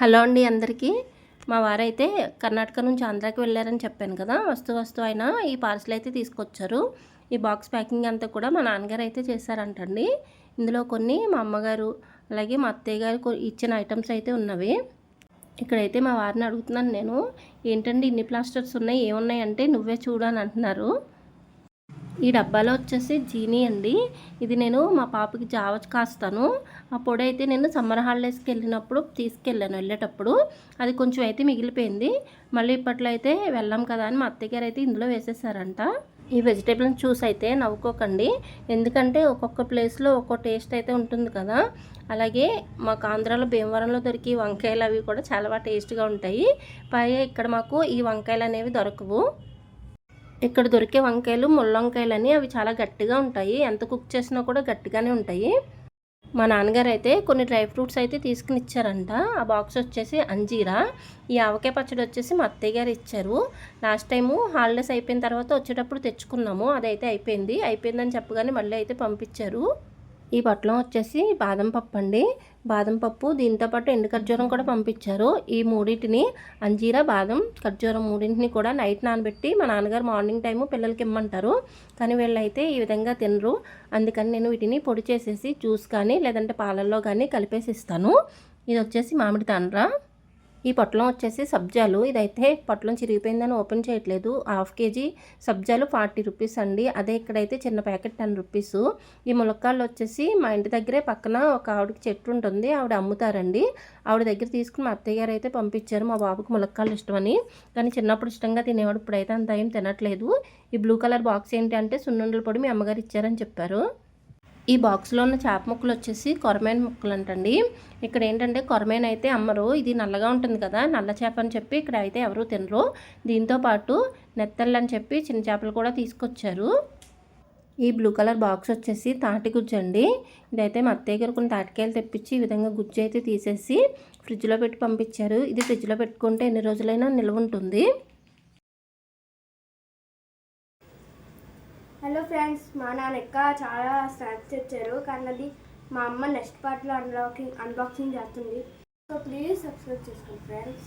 Hello అండి అందరికీ. మా వారైతే కర్ణాటక నుంచి ఆంధ్రాకి వెళ్ళారని చెప్పాను కదా. వస్తూ ఆయన ఈ పార్సల్ అయితే తీసుకొచ్చారు. ఈ బాక్స్ ప్యాకింగ్ అంతా కూడా మా నాన్నగారు అయితే చేశారంటండి. ఇందులో కొన్ని మా అమ్మగారు అలాగే మా అత్తయ్య గారు ఇచ్చిన ఐటమ్స్ అయితే ఉన్నవి. ఇక్కడైతే మా వారిని అడుగుతున్నాను నేను, ఏంటండి ఇన్ని ప్లాస్టర్స్ ఉన్నాయి, ఏమున్నాయి అంటే నువ్వే చూడు అని అంటున్నారు. ఈ డబ్బాలో వచ్చేసి జీనీ అండి. ఇది నేను మా పాపకి జావ కాస్తాను. ఆ పొడి అయితే నేను సమ్మర్ హాలిడేస్కి వెళ్ళేటప్పుడు అది కొంచెం అయితే మిగిలిపోయింది. మళ్ళీ ఇప్పట్లో అయితే వెళ్ళాం కదా అని మా అత్తయ్య గారు అయితే ఇందులో వేసేసారంట. ఈ వెజిటేబుల్ని చూసి అయితే నవ్వుకోకండి, ఎందుకంటే ఒక్కొక్క ప్లేస్లో ఒక్కో టేస్ట్ అయితే ఉంటుంది కదా. అలాగే మాకు ఆంధ్రాలో భీమవరంలో దొరికి వంకాయలు అవి కూడా చాలా బాగా టేస్ట్గా ఉంటాయి. పైగా ఇక్కడ మాకు ఈ వంకాయలు అనేవి దొరకవు. ఇక్కడ దొరికే వంకాయలు ముళ్ళొంకాయలని, అవి చాలా గట్టిగా ఉంటాయి. ఎంత కుక్ చేసినా కూడా గట్టిగానే ఉంటాయి. మా నాన్నగారు అయితే కొన్ని డ్రై ఫ్రూట్స్ అయితే తీసుకుని ఇచ్చారంట. ఆ బాక్స్ వచ్చేసి అంజీరా, ఈ ఆవకాయ పచ్చడి వచ్చేసి మా అత్తయ్య గారు ఇచ్చారు. లాస్ట్ టైము హాలిడేస్ అయిపోయిన తర్వాత వచ్చేటప్పుడు తెచ్చుకున్నాము, అదైతే అయిపోయిందని చెప్పగానే మళ్ళీ అయితే పంపించారు. ఈ పొట్లం వచ్చేసి బాదం పప్పు అండి. బాదం పప్పు దీంతోపాటు ఎండు ఖర్జూరం కూడా పంపించారు. ఈ మూడింటిని, అంజీరా, బాదం, ఖర్జూరం మూడింటిని కూడా నైట్ నానబెట్టి మా నాన్నగారు మార్నింగ్ టైము పిల్లలకి ఇమ్మంటారు. కానీ వీళ్ళైతే ఈ విధంగా తినరు. అందుకని నేను వీటిని పొడి చేసేసి జ్యూస్ కానీ లేదంటే పాలల్లో కానీ కలిపేసి ఇస్తాను. ఇది వచ్చేసి మామిడి తాండ్ర. ఈ పొట్లం వచ్చేసి సబ్జాలు. ఇదైతే పొట్లం చిరిగిపోయిందని ఓపెన్ చేయట్లేదు. 1/2 kg సబ్జాలు 40 రూపీస్ అండి. అదే ఇక్కడైతే చిన్న ప్యాకెట్ 10 రూపీస్. ఈ ములక్కాళ్ళు వచ్చేసి మా ఇంటి దగ్గరే పక్కన ఒక ఆవిడకి చెట్టు ఉంటుంది, ఆవిడ అమ్ముతారండి. ఆవిడ దగ్గర తీసుకుని మా అత్తయ్య గారు అయితే పంపించారు. మా బాబుకి ములక్కాళ్ళు ఇష్టమని, కానీ చిన్నప్పుడు ఇష్టంగా తినేవాడు, ఇప్పుడైతే అంత ఏం తినట్లేదు. ఈ బ్లూ కలర్ బాక్స్ ఏంటి అంటే సున్నుండల పొడి మీ అమ్మగారు ఇచ్చారని చెప్పారు. ఈ బాక్స్లో ఉన్న చేప ముక్కలు వచ్చేసి కొరమేను ముక్కలు అంటండి. ఇక్కడ ఏంటంటే కొరమేను అయితే అమ్మరు, ఇది నల్లగా ఉంటుంది కదా, నల్ల చేప అని చెప్పి ఇక్కడ అయితే ఎవరు తినరు. దీంతోపాటు నెత్తళ్ళు అని చెప్పి చిన్న చేపలు కూడా తీసుకొచ్చారు. ఈ బ్లూ కలర్ బాక్స్ వచ్చేసి తాటి గుజ్జు అండి. ఇదైతే మా అత్తయ్య గారు కొన్ని తాటికాయలు తెప్పించి ఈ విధంగా గుజ్జు అయితే తీసేసి ఫ్రిడ్జ్లో పెట్టి పంపించారు. ఇది ఫ్రిడ్జ్లో పెట్టుకుంటే ఎన్ని రోజులైనా నిల్వ ఉంటుంది. హలో ఫ్రెండ్స్, మా నాన్న చాలా స్నాక్స్ తెచ్చారు, కానీ అది మా అమ్మ నెక్స్ట్ పార్ట్లో అన్బాక్సింగ్ చేస్తుంది. సో ప్లీజ్ సబ్స్క్రైబ్ చేసుకోండి ఫ్రెండ్స్.